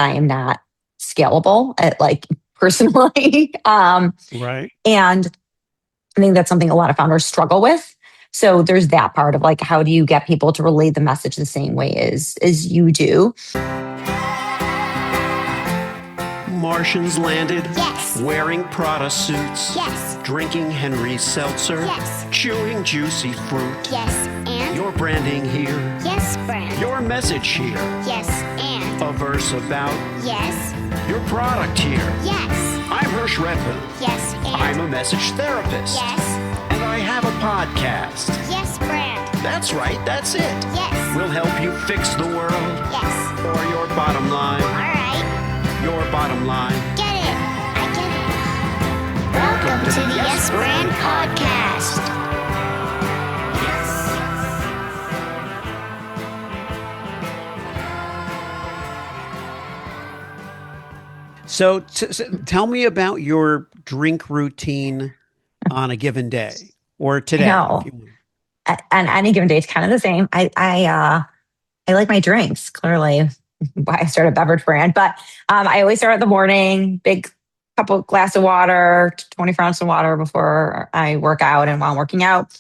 I am not scalable at like personally. Right. And I think that's something a lot of founders struggle with. So there's that part of like, how do you get people to relay the message the same way as you do? Martians landed. Yes. Wearing Prada suits. Yes. Drinking Henry's seltzer. Yes. Chewing juicy fruit. Yes, and? Your branding here. Yes, brand. Your message here. Yes, and? A verse about Yes. your product here. Yes. I'm Hersh Rephun. Yes, and? I'm a message therapist. Yes. And I have a podcast. Yes, brand. That's right, that's it. Yes. We'll help you fix the world. Yes. Or your bottom line. All right. Your bottom line. Get it. I get it. Welcome to the Yes Brand Podcast. So tell me about your drink routine on a given day or today. No. On any given day, it's kind of the same. I like my drinks, clearly why I started a beverage brand. But I always start in the morning, big glass of water, 24 ounces of water before I work out and while I'm working out.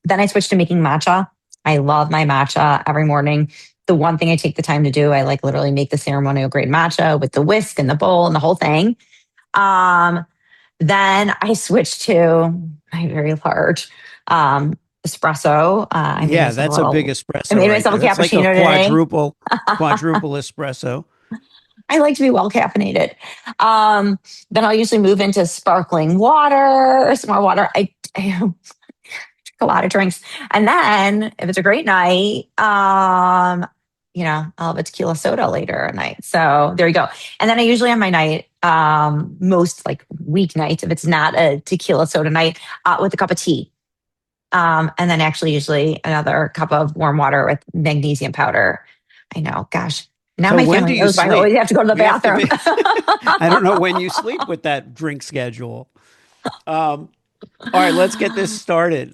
Then I switched to making matcha. I love my matcha every morning. The one thing I take the time to do, I like literally make the ceremonial grade matcha with the whisk and the bowl and the whole thing. Then I switched to my very large espresso. That's a big espresso. I made myself a cappuccino like a quadruple espresso. I like to be well caffeinated. Then I'll usually move into sparkling water, some more water. I drink a lot of drinks. And then if it's a great night, I'll have a tequila soda later at night. So there you go. And then I usually have my night, most like weeknights, if it's not a tequila soda night, with a cup of tea. And then actually usually another cup of warm water with magnesium powder. I know, gosh. Now my family knows I always have to go to the bathroom. I don't know when you sleep with that drink schedule. All right, let's get this started.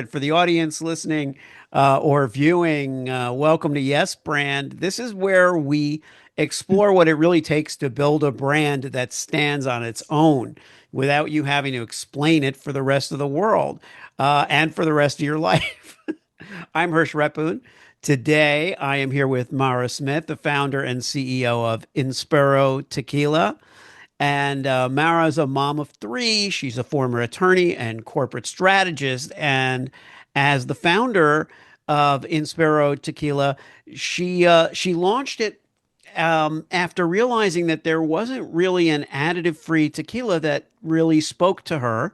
For the audience listening or viewing, welcome to Yes Brand. This is where we explore what it really takes to build a brand that stands on its own without you having to explain it for the rest of the world and for the rest of your life. I'm Hersh Rephun. Today, I am here with Mara Smith, the founder and CEO of Inspiro Tequila. And Mara is a mom of three. She's a former attorney and corporate strategist. And as the founder of Inspiro Tequila, she launched it after realizing that there wasn't really an additive-free tequila that really spoke to her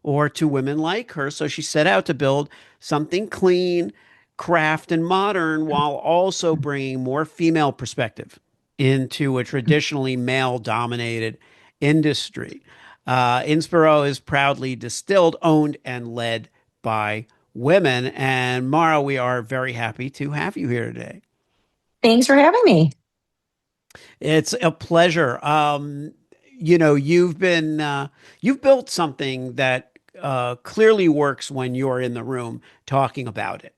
or to women like her. So she set out to build something clean, craft, and modern while also bringing more female perspective into a traditionally male-dominated industry. Inspiro is proudly distilled, owned, and led by women. And Mara, we are very happy to have you here today. Thanks for having me. It's a pleasure. You've built something that clearly works when you're in the room talking about it.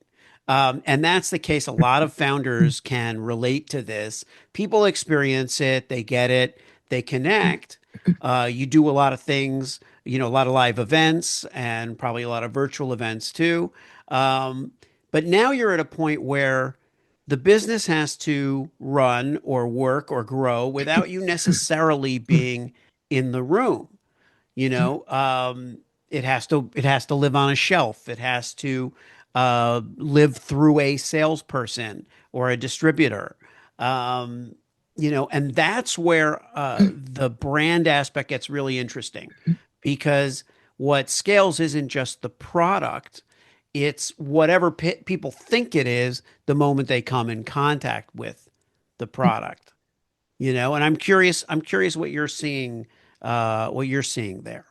And that's the case. A lot of founders can relate to this. People experience it. They get it. They connect. You do a lot of things, a lot of live events and probably a lot of virtual events too. But now you're at a point where the business has to run or work or grow without you necessarily being in the room. It has to live on a shelf. It has to live through a salesperson or a distributor. And that's where the brand aspect gets really interesting, because what scales isn't just the product. It's whatever people think it is the moment they come in contact with the product, and I'm curious what you're seeing there.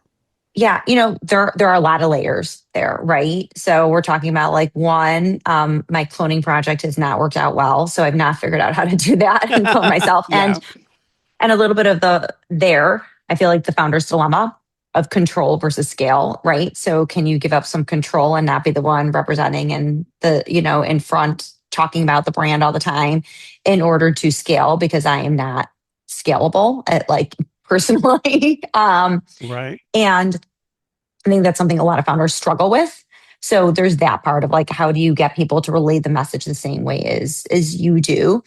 Yeah, there are a lot of layers there, right? So we're talking about like one, my cloning project has not worked out well. So I've not figured out how to do that and clone myself. Yeah. And a little bit of I feel like the founder's dilemma of control versus scale, right? So can you give up some control and not be the one representing in the, in front talking about the brand all the time in order to scale because I am not scalable at like personally. Right. And I think that's something a lot of founders struggle with. So there's that part of like, how do you get people to relay the message the same way as you do?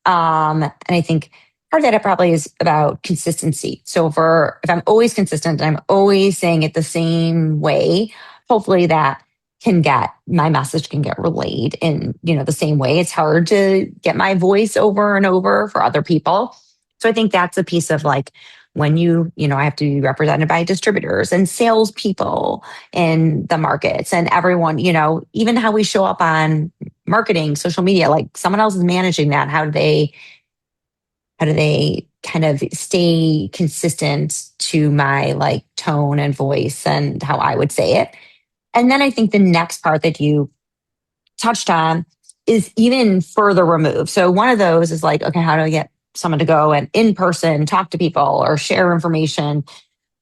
And I think part of that probably is about consistency. So if I'm always consistent and I'm always saying it the same way, hopefully that can get my message can get relayed in, the same way. It's hard to get my voice over and over for other people. So I think that's a piece of like when I have to be represented by distributors and salespeople in the markets and everyone, even how we show up on marketing, social media, like someone else is managing that. How do they kind of stay consistent to my like tone and voice and how I would say it? And then I think the next part that you touched on is even further removed. So one of those is like, okay, how do I get someone to go and in person talk to people or share information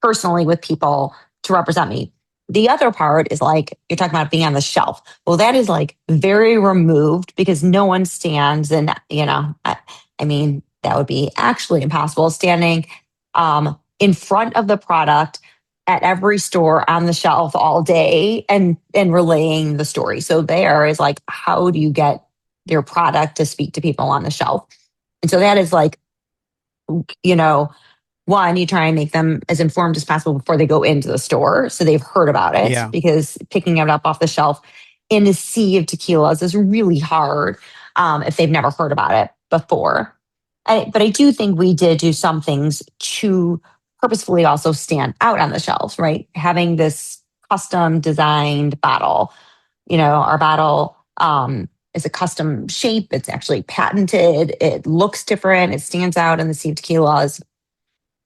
personally with people to represent me? The other part is like, you're talking about being on the shelf. Well, that is like very removed because no one stands and, I mean, that would be actually impossible standing in front of the product at every store on the shelf all day and relaying the story. So there is like, how do you get your product to speak to people on the shelf? And so that is like, you know, one, you try and make them as informed as possible before they go into the store. So they've heard about it Yeah. because picking it up off the shelf in a sea of tequilas is really hard if they've never heard about it before. But I do think we did do some things to purposefully also stand out on the shelves, right? Having this custom designed bottle, our bottle is a custom shape. It's actually patented. It looks different. It stands out in the sea of tequilas.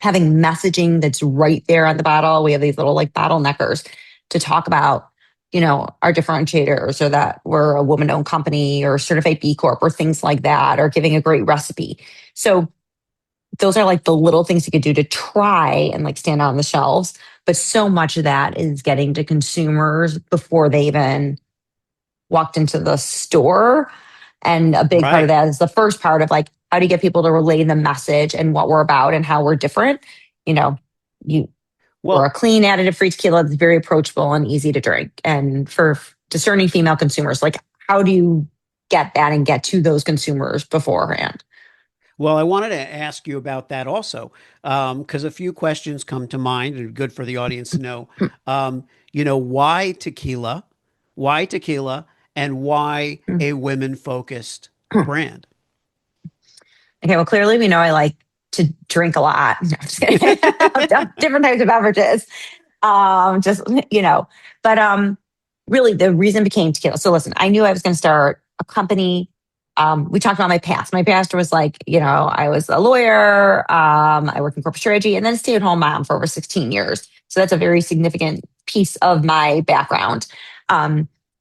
Having messaging that's right there on the bottle. We have these little like bottleneckers to talk about, our differentiators or that we're a woman owned company or certified B Corp or things like that, or giving a great recipe. So those are like the little things you could do to try and like stand out on the shelves. But so much of that is getting to consumers before they even walked into the store. And a big part of Right. that is the first part of like, how do you get people to relay the message and what we're about and how we're different? You know, you we're a Well, clean additive-free tequila that's very approachable and easy to drink. And for discerning female consumers, like how do you get that and get to those consumers beforehand? well, I wanted to ask you about that also, because a few questions come to mind and good for the audience to know. Why tequila? Why tequila? And why a women-focused brand? Okay, well, clearly we know I like to drink a lot. No, I'm just kidding. Different types of beverages. Just but really the reason became tequila. So listen, I knew I was going to start a company. We talked about my past. My past was like, I was a lawyer. I worked in corporate strategy, and then a stay-at-home mom for over 16 years. So that's a very significant piece of my background.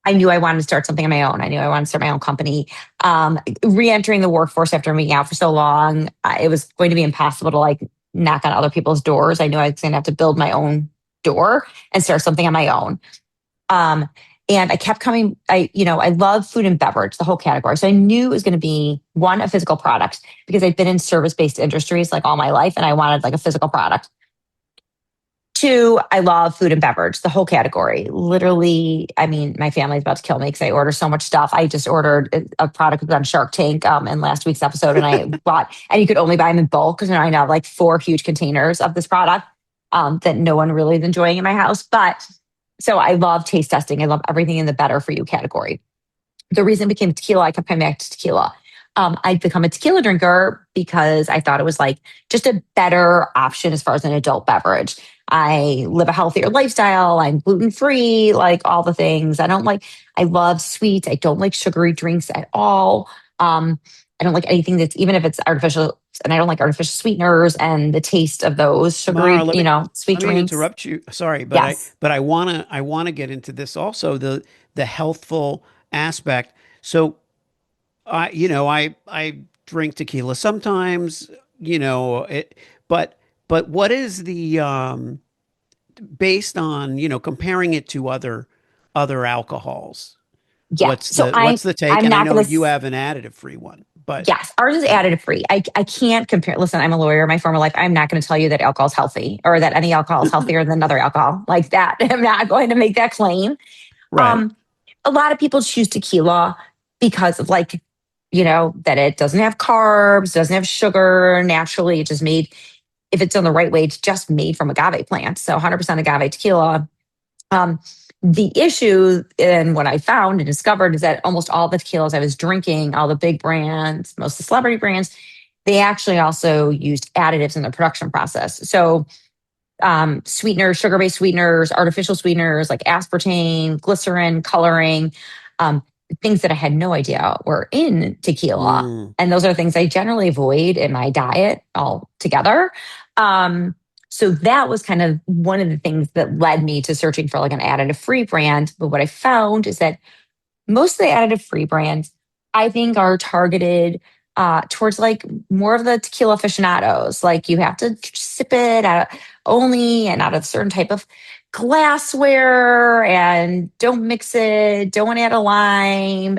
I knew I wanted to start something on my own. I knew I wanted to start my own company. Re-entering the workforce after being out for so long, it was going to be impossible to like knock on other people's doors. I knew I was going to have to build my own door and start something on my own. Um, and I kept coming. I love food and beverage, the whole category. So I knew it was going to be one, a physical product because I've been in service-based industries like all my life, and I wanted like a physical product. Two, I love food and beverage, the whole category. Literally, I mean, my family's about to kill me because I order so much stuff. I just ordered a product on Shark Tank in last week's episode, and I bought, and you could only buy them in bulk because I now have like 4 huge containers of this product that no one really is enjoying in my house. But so I love taste testing. I love everything in the better for you category. The reason it became tequila, I kept coming back to tequila. I'd become a tequila drinker because I thought it was like just a better option as far as an adult beverage. I live a healthier lifestyle. I'm gluten free, like all the things. I love sweets. I don't like sugary drinks at all. I don't like anything that's, even if it's artificial, and I don't like artificial sweeteners and the taste of those Mara, sugary, sweet let me drinks. interrupt you. Sorry, but Yes. I wanna get into this also, the healthful aspect. So I drink tequila sometimes, but what is the based on, comparing it to other alcohols? Yeah. So What's the take? I'm And I not know going you to. have an additive free one, but Yes, ours is additive free. I can't compare. Listen, I'm a lawyer. In my former life, I'm not going to tell you that alcohol is healthy or that any alcohol is healthier than another alcohol like that. I'm not going to make that claim. right, Um, a lot of people choose tequila because of that it doesn't have carbs, doesn't have sugar naturally. It's just made, if it's done the right way, it's just made from agave plant. So 100% agave tequila. Um, the issue and what I found and discovered is that almost all the tequilas I was drinking, all the big brands, most of the celebrity brands, they actually also used additives in the production process. So sweeteners, sugar-based sweeteners, artificial sweeteners like aspartame, glycerin, coloring, um, things that I had no idea were in tequila. mm, And those are things I generally avoid in my diet altogether. Um, so that was kind of one of the things that led me to searching for like an additive-free brand. But what I found is that most of the additive-free brands, I think, are targeted towards like more of the tequila aficionados. Like you have to sip it out only and out of a certain type of glassware and don't mix it, don't add a lime.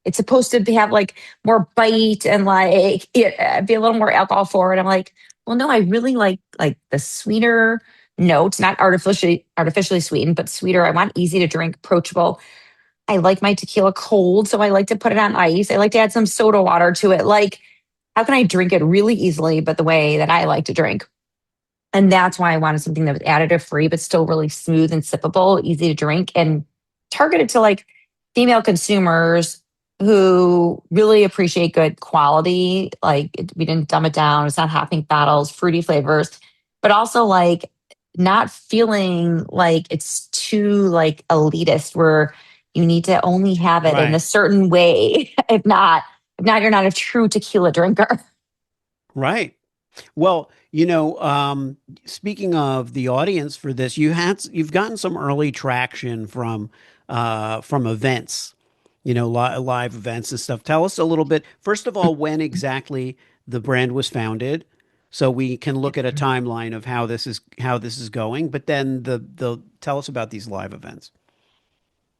It's supposed to have like more bite and like be a little more alcohol forward. I'm like, well, no, I really like the sweeter notes, not artificially sweetened, but sweeter. I want easy to drink, approachable. I like my tequila cold, so I like to put it on ice. I like to add some soda water to it. Like, how can I drink it really easily, but the way that I like to drink? And that's why I wanted something that was additive free, but still really smooth and sippable, easy to drink, and targeted to like female consumers who really appreciate good quality. Like, we didn't dumb it down. It's not hot pink bottles, fruity flavors, but also like not feeling like it's too like elitist where you need to only have it in a right, certain way. If not, you're not a true tequila drinker. right. Well, speaking of the audience for this, you've gotten some early traction from events, live events and stuff. Tell us a little bit. First of all, when exactly the brand was founded, so we can look at a timeline of how this is going. But then the tell us about these live events.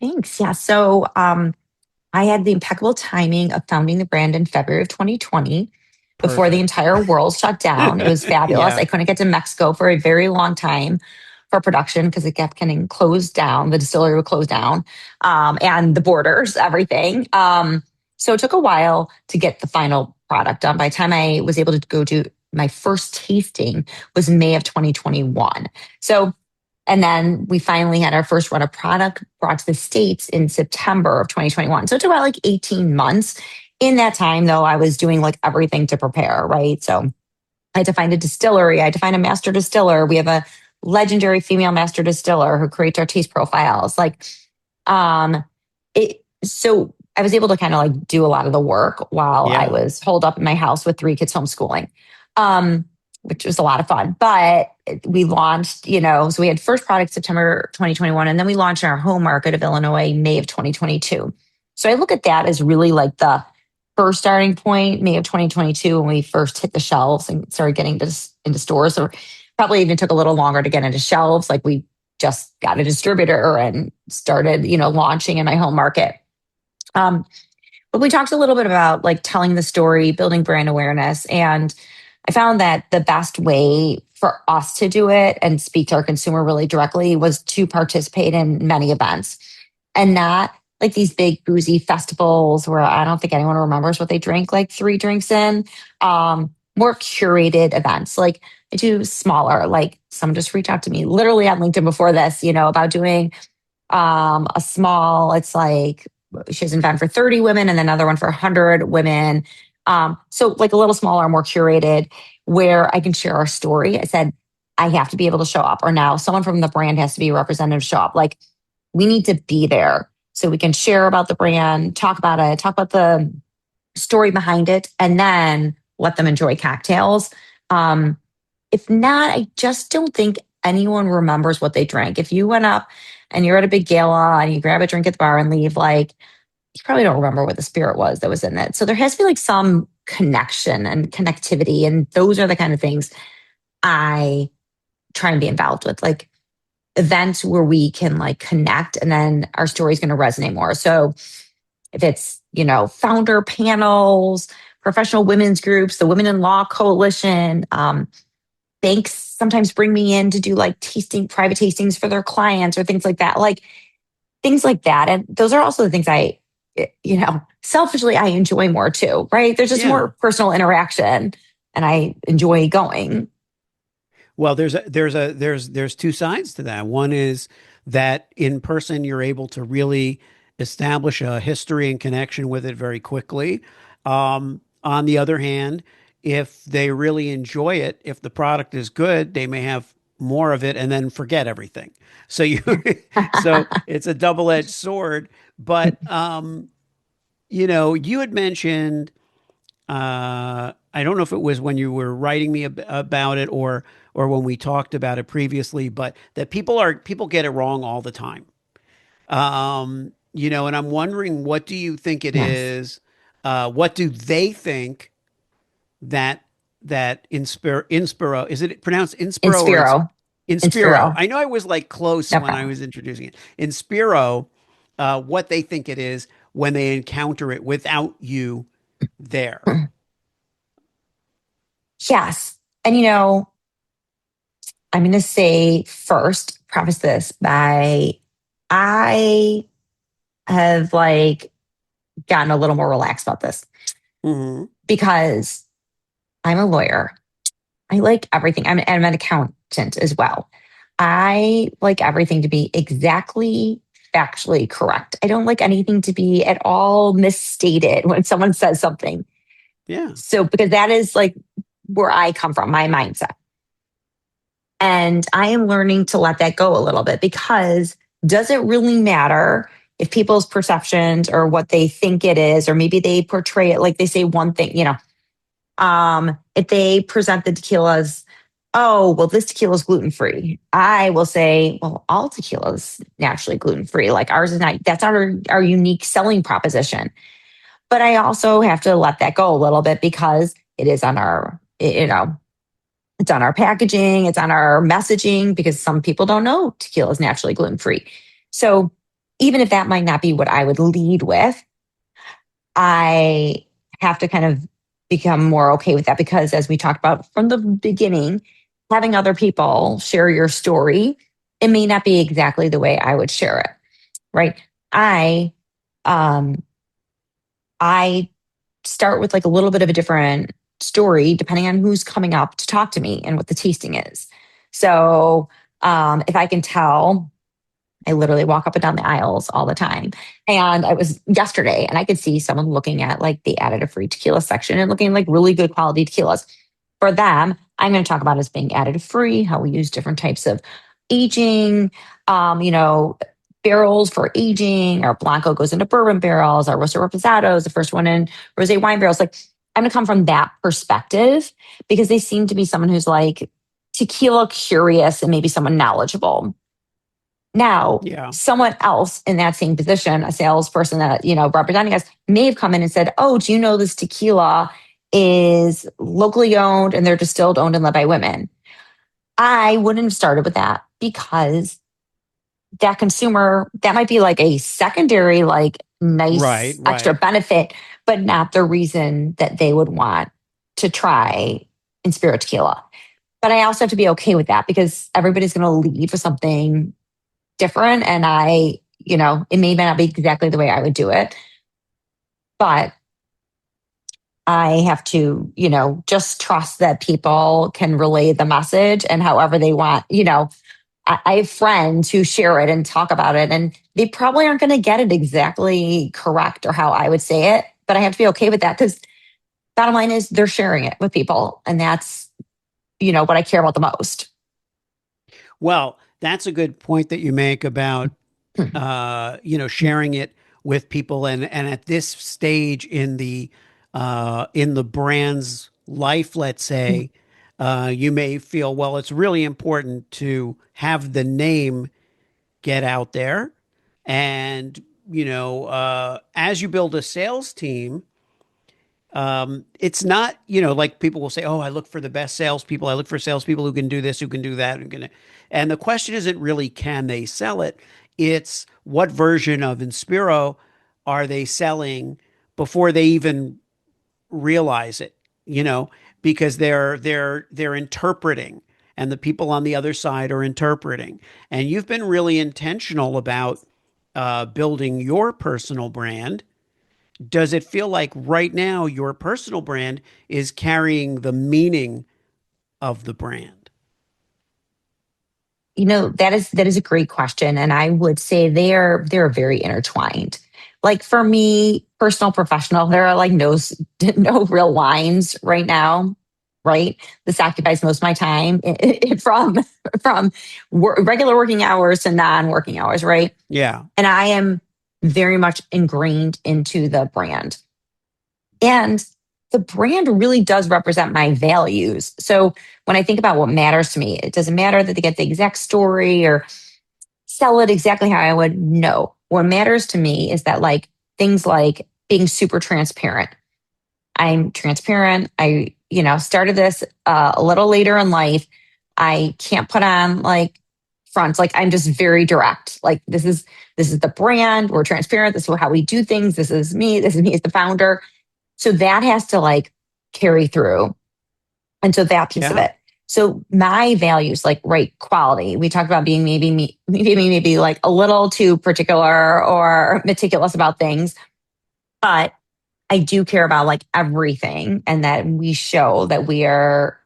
Thanks. Yeah. So I had the impeccable timing of founding the brand in February of 2020 before the Perfect. entire world shut down. It was fabulous. Yeah. I couldn't get to Mexico for a very long time for production because it kept getting closed down. The distillery would close down, and the borders, everything. So it took a while to get the final product done. By the time I was able to go to my first tasting was May of 2021. So and then we finally had our first run of product brought to the States in September of 2021. So it took about like 18 months. In that time, though, I was doing like everything to prepare, right? So I had to find a distillery. I had to find a master distiller. We have a legendary female master distiller who creates our taste profiles. Um, so I was able to kind of like do a lot of the work while I Yeah. was holed up in my house with three kids homeschooling. Um, which was a lot of fun. But we launched, so we had first product September 2021, and then we launched in our home market of Illinois, May of 2022. So I look at that as really like the first starting point, May of 2022, when we first hit the shelves and started getting into stores. Or probably even took a little longer to get into shelves. Like we just got a distributor and started, launching in my home market. But we talked a little bit about like telling the story, building brand awareness. And I found that the best way for us to do it and speak to our consumer really directly was to participate in many events and not like these big boozy festivals where I don't think anyone remembers what they drink like three drinks in. More curated events. Like I do smaller, like someone just reached out to me literally on LinkedIn before this, about doing a small, it's like she has an event for 30 women and another one for 100 women. So like a little smaller, more curated, where I can share our story. I said, I have to be able to show up, or now someone from the brand has to be a representative to show up. Like we need to be there so we can share about the brand, talk about it, talk about the story behind it, and then let them enjoy cocktails. Um, if not, I just don't think anyone remembers what they drank. If you went up and you're at a big gala and you grab a drink at the bar and leave, like you probably don't remember what the spirit was that was in it. So there has to be like some connection and connectivity. And those are the kind of things I try and be involved with. Like events where we can like connect, and then our story is going to resonate more. So if it's, founder panels, professional women's groups, the Women in Law Coalition, banks sometimes bring me in to do like private tastings for their clients or things like that. Like things like that. And those are also the things selfishly I enjoy more too, right? There's just Yeah. more personal interaction and I enjoy going. Well, there's two sides to that. One is that in person you're able to really establish a history and connection with it very quickly. On the other hand, if they really enjoy it, if the product is good, they may have more of it and then forget everything. So you so it's a double-edged sword. But you had mentioned I don't know if it was when you were writing me about it or when we talked about it previously, but that people get it wrong all the time. And I'm wondering, what do you think it Yes. is? What do they think that Inspiro, is it pronounced Inspiro or Inspiro. Inspiro? Inspiro. I know I was like close No when I problem. was introducing it. Inspiro, what they think it is when they encounter it without you there. Yes. And I'm going to say first, preface this by I have like gotten a little more relaxed about this Hmm. because I'm a lawyer. I like everything. I'm an accountant as well. I like everything to be exactly factually correct. I don't like anything to be at all misstated when someone says something. Yeah. So, because that is like where I come from, my mindset. And I am learning to let that go a little bit because does it really matter if people's perceptions or what they think it is, or maybe they portray it like they say one thing, if they present the tequilas, oh, well, this tequila is gluten free. I will say, well, all tequila is naturally gluten free. Like ours is not, that's not our unique selling proposition. But I also have to let that go a little bit because it is on it's on our packaging, it's on our messaging, because some people don't know tequila is naturally gluten free. So even if that might not be what I would lead with, I have to kind of become more okay with that because, as we talked about from the beginning, having other people share your story, it may not be exactly the way I would share it, right? I, um, I start with like a little bit of a different story depending on who's coming up to talk to me and what the tasting is. So, if I can tell, I literally walk up and down the aisles all the time. And I was yesterday and I could see someone looking at like the additive free tequila section and looking like really good quality tequilas. For them, I'm going to talk about as being additive free, how we use different types of aging, um, you know, barrels for aging. Our Blanco goes into bourbon barrels, our Rosso Reposado is the first one in rosé wine barrels. Like I'm going to come from that perspective because they seem to be someone who's like tequila curious and maybe someone knowledgeable. Now, Yeah. someone else in that same position, a salesperson that, representing us may have come in and said, oh, do you know this tequila is locally owned and they're distilled, owned, and led by women? I wouldn't have started with that because that consumer, that might be like a secondary, like Right. nice extra Right. benefit, but not the reason that they would want to try Inspiro Tequila. But I also have to be okay with that because everybody's going to leave with something different. And it may not be exactly the way I would do it, but I have to, just trust that people can relay the message and however they want. I have friends who share it and talk about it, and they probably aren't going to get it exactly correct or how I would say it. But I have to be okay with that because bottom line is they're sharing it with people. And that's, what I care about the most. Well, that's a good point that you make about sharing it with people, and at this stage in the brand's life, let's say, you may feel, well, it's really important to have the name get out there, and as you build a sales team, It's not, like people will say, oh, I look for the best salespeople. I look for salespeople who can do this, who can do that, and the question isn't really can they sell it? It's what version of Inspiro are they selling before they even realize it, you know, because they're interpreting and the people on the other side are interpreting. And you've been really intentional about building your personal brand. Does it feel like right now your personal brand is carrying the meaning of the brand? That is a great question, and I would say they're very intertwined. Like for me, personal, professional, there are like no real lines right now, right? This occupies most of my time from regular working hours to non-working hours, right? Yeah. And I am very much ingrained into the brand. And the brand really does represent my values. So when I think about what matters to me, it doesn't matter that they get the exact story or sell it exactly how I would know. What matters to me is that like things like being super transparent. I'm transparent. Started this a little later in life. I can't put on like fronts. Like I'm just very direct. Like this is the brand. We're transparent. This is how we do things. This is me. This is me as the founder. So that has to like carry through. And so that piece of Yeah. it. So my values, like right quality. We talked about being maybe like a little too particular or meticulous about things, but I do care about like everything and that we show that we are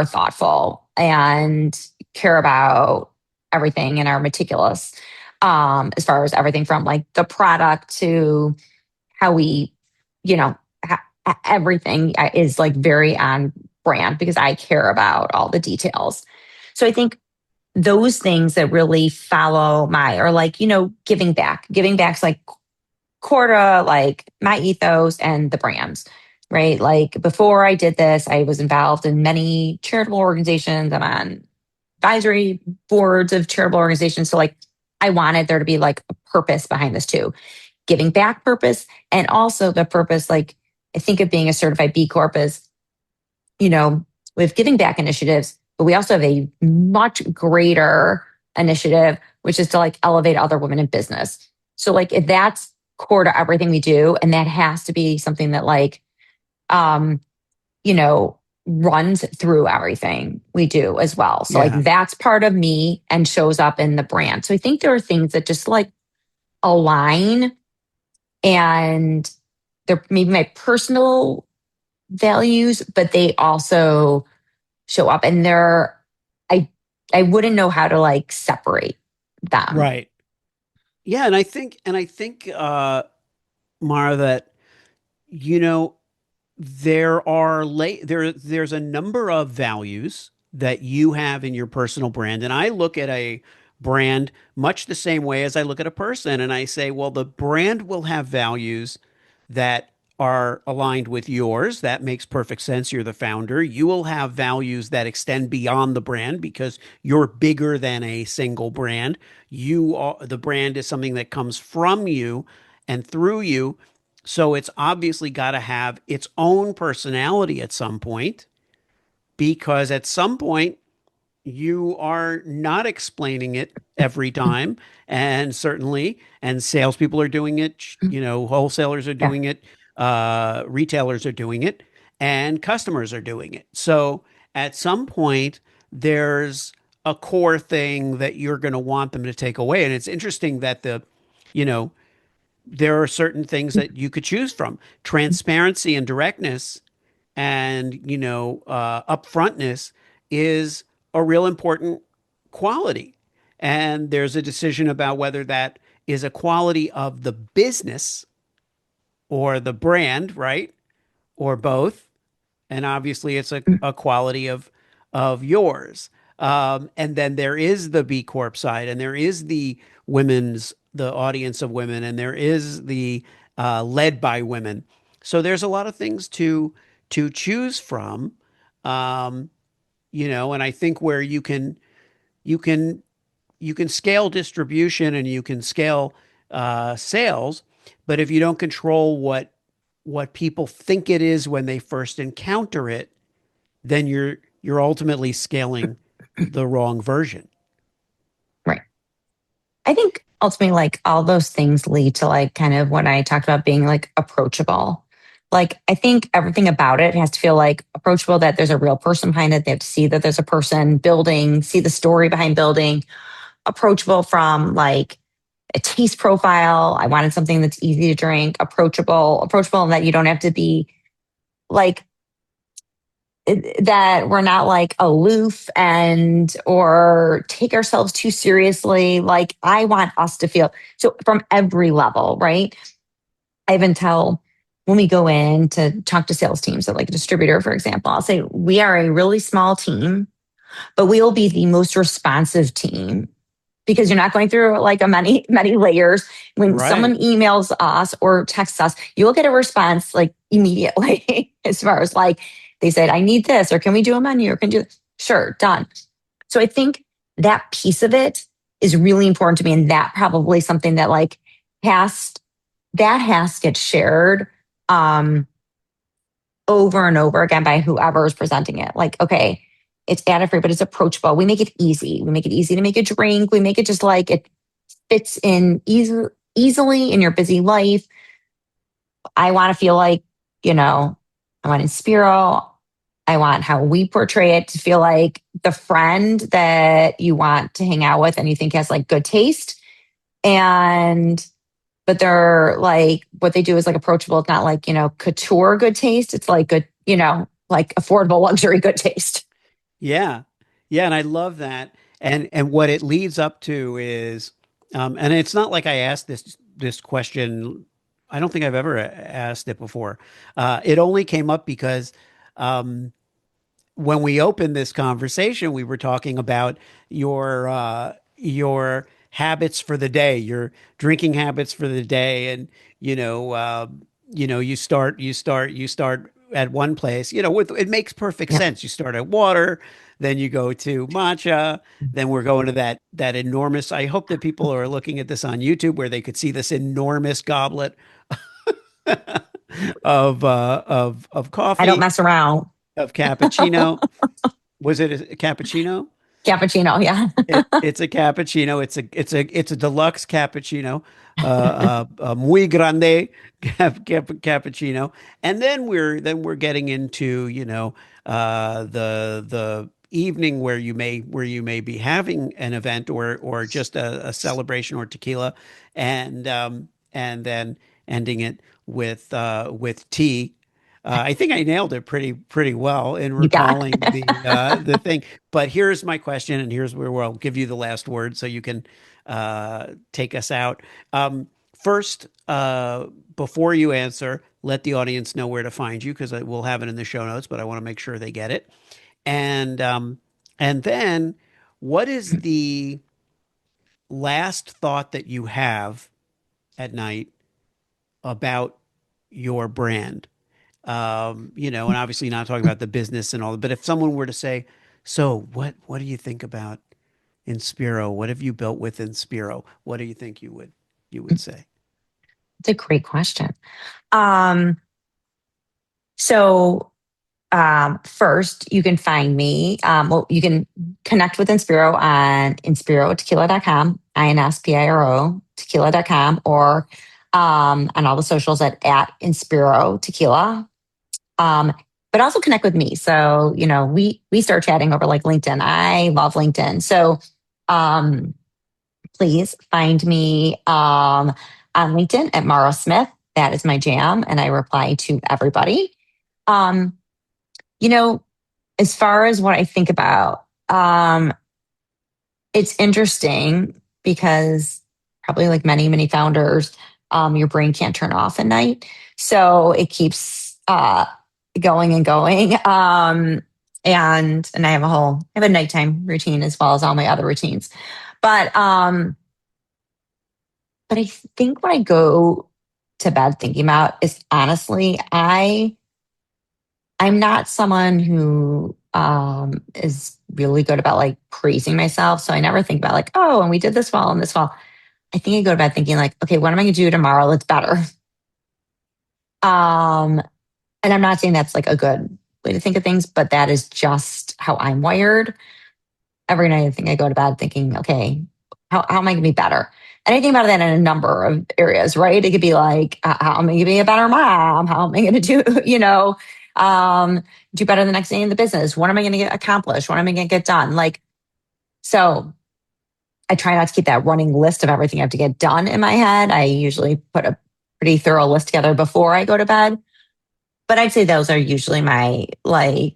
thoughtful and care about everything and are meticulous. As far as everything from like the product to how we, you know, everything is like very on brand because I care about all the details. So I think those things that really follow my, or like, giving back. Giving back's like core to like my ethos and the brands, right? Like before I did this, I was involved in many charitable organizations. I'm on advisory boards of charitable organizations. So like I wanted there to be like a purpose behind this too. Giving back purpose and also the purpose, like I think of being a certified B Corp as, we have giving back initiatives, but we also have a much greater initiative, which is to like elevate other women in business. So like if that's core to everything we do, and that has to be something that like, um, you know, runs through everything we do as well. So like Yeah. that's part of me and shows up in the brand. So I think there are things that just like align and they're maybe my personal values, but they also show up and I I wouldn't know how to like separate them. Right. Yeah. And I think, Mara, that, you know, there's a number of values that you have in your personal brand, and I look at a brand much the same way as I look at a person, and I say, well, the brand will have values that are aligned with yours. That makes perfect sense. You're the founder. You will have values that extend beyond the brand because you're bigger than a single brand. The brand is something that comes from you and through you. So it's obviously got to have its own personality at some point, because at some point you are not explaining it every time. And certainly, and salespeople are doing it, wholesalers are Yeah. doing it, retailers are doing it, and customers are doing it. So at some point, there's a core thing that you're going to want them to take away. And it's interesting that you know, there are certain things that you could choose from. Transparency and directness and, upfrontness is a real important quality. And there's a decision about whether that is a quality of the business or the brand, right? Or both. And obviously it's a quality of yours. And then there is the B Corp side, and there is the audience of women, and there is the led by women. So there's a lot of things to choose from. Um, and I think where you can you can scale distribution and you can scale sales, but if you don't control what people think it is when they first encounter it, then you're ultimately scaling the wrong version. Right. I think ultimately, like all those things lead to like kind of when I talked about being like approachable. Like I think everything about it has to feel like approachable, that there's a real person behind it. They have to see that there's a person building, see the story behind building, approachable from like a taste profile. I wanted something that's easy to drink, approachable, and that you don't have to be like that we're not like aloof and or take ourselves too seriously. Like I want us to feel so from every level, right? I even tell when we go in to talk to sales teams, so like a distributor, for example, I'll say we are a really small team, but we will be the most responsive team because you're not going through like a many layers. When Right. someone emails us or texts us, you'll get a response like immediately as far as like they said, I need this, or can we do a menu, or can do this? Sure, done. So I think that piece of it is really important to me. And that probably something that like has has to get shared um over and over again by whoever is presenting it. Like, okay, it's additive free, but it's approachable. We make it easy. We make it easy to make a drink. We make it just like it fits in easily in your busy life. I want to feel like, I want Inspiro. I want how we portray it to feel like the friend that you want to hang out with and you think has like good taste. And but they're like what they do is like approachable. It's not like, couture good taste. It's like good, like affordable luxury good taste. Yeah. Yeah, and I love that. And what it leads up to is and it's not like I asked this question. I don't think I've ever asked it before. It only came up because um when we opened this conversation, we were talking about your habits for the day, your drinking habits for the day, and you start at one place. It makes perfect Yep. sense. You start at water, then you go to matcha, then we're going to that enormous. I hope that people are looking at this on YouTube where they could see this enormous goblet of I don't coffee, mess around. of cappuccino. Was it a cappuccino? Cappuccino. Yeah. It's a cappuccino. It's a deluxe cappuccino, muy grande cappuccino. And then we're getting into the evening where you may be having an event or just a celebration or tequila, and then ending it with tea. I think I nailed it pretty well in You got recalling the thing. But here's my question, and here's where I'll give you the last word so you can take us out. First, before you answer, let the audience know where to find you because we'll have it in the show notes, but I want to make sure they get it. And then, what is the last thought that you have at night about your brand? And obviously not talking about the business and all, but if someone were to say, so what do you think about Inspiro? What have you built with Inspiro? What do you think you would say? It's a great question. Um, so first, you can find me. Well, you can connect with Inspiro on inspirotequila.com, INSPIRO tequila.com, or on all the socials at Inspiro Tequila. Um, but also connect with me. So, we start chatting over like LinkedIn. I love LinkedIn. So um, please find me on LinkedIn at Mara Smith. That is my jam, and I reply to everybody. Um, you know, as far as what I think about, it's interesting because probably like many founders, your brain can't turn off at night. So it keeps going and going. And I have a nighttime routine as well as all my other routines. But but I think what I go to bed thinking about is honestly, I'm not someone who is really good about like praising myself. So I never think about like, oh, and we did this well and this well. I think I go to bed thinking like, okay, what am I going to do tomorrow that's better? Um, and I'm not saying that's like a good way to think of things, but that is just how I'm wired. Every night I think I go to bed thinking, okay, how am I going to be better? And I think about that in a number of areas, right? It could be like, how am I going to be a better mom? How am I going to do, do better the next day in the business? What am I going to get accomplished? What am I going to get done? Like, so I try not to keep that running list of everything I have to get done in my head. I usually put a pretty thorough list together before I go to bed. But I'd say those are usually my like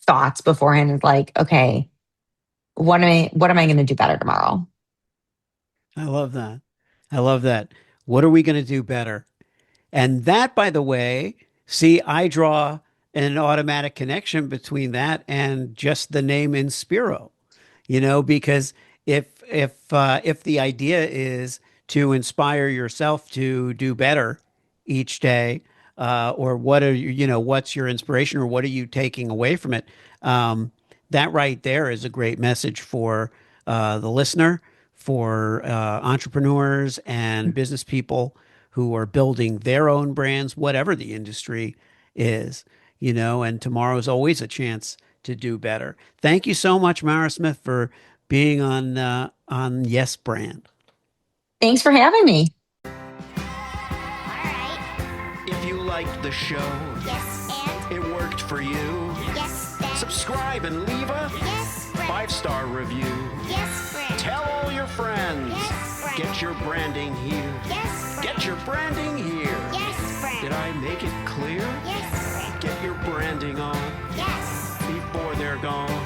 thoughts beforehand. Is like, okay, what am I going to do better tomorrow? I love that. I love that. What are we going to do better? And that, by the way, see, I draw an automatic connection between that and just the name Inspiro, because if the idea is to inspire yourself to do better each day, or what are what's your inspiration, or what are you taking away from it? That right there is a great message for the listener, for entrepreneurs and business people who are building their own brands, whatever the industry is, and tomorrow is always a chance to do better. Thank you so much, Mara Smith, for being on Yes Brand. Thanks for having me. Alright. If you liked the show, Yes, and? it worked for you, Yes, then? subscribe and leave a Yes, friend. 5-star review. Yes, friend. Tell all your friends. Yes, friend. Get your branding here. Yes, friend. Get your branding here. Yes, friend. Did I make it clear? Yes, friend. Get your branding on Yes. before they're gone.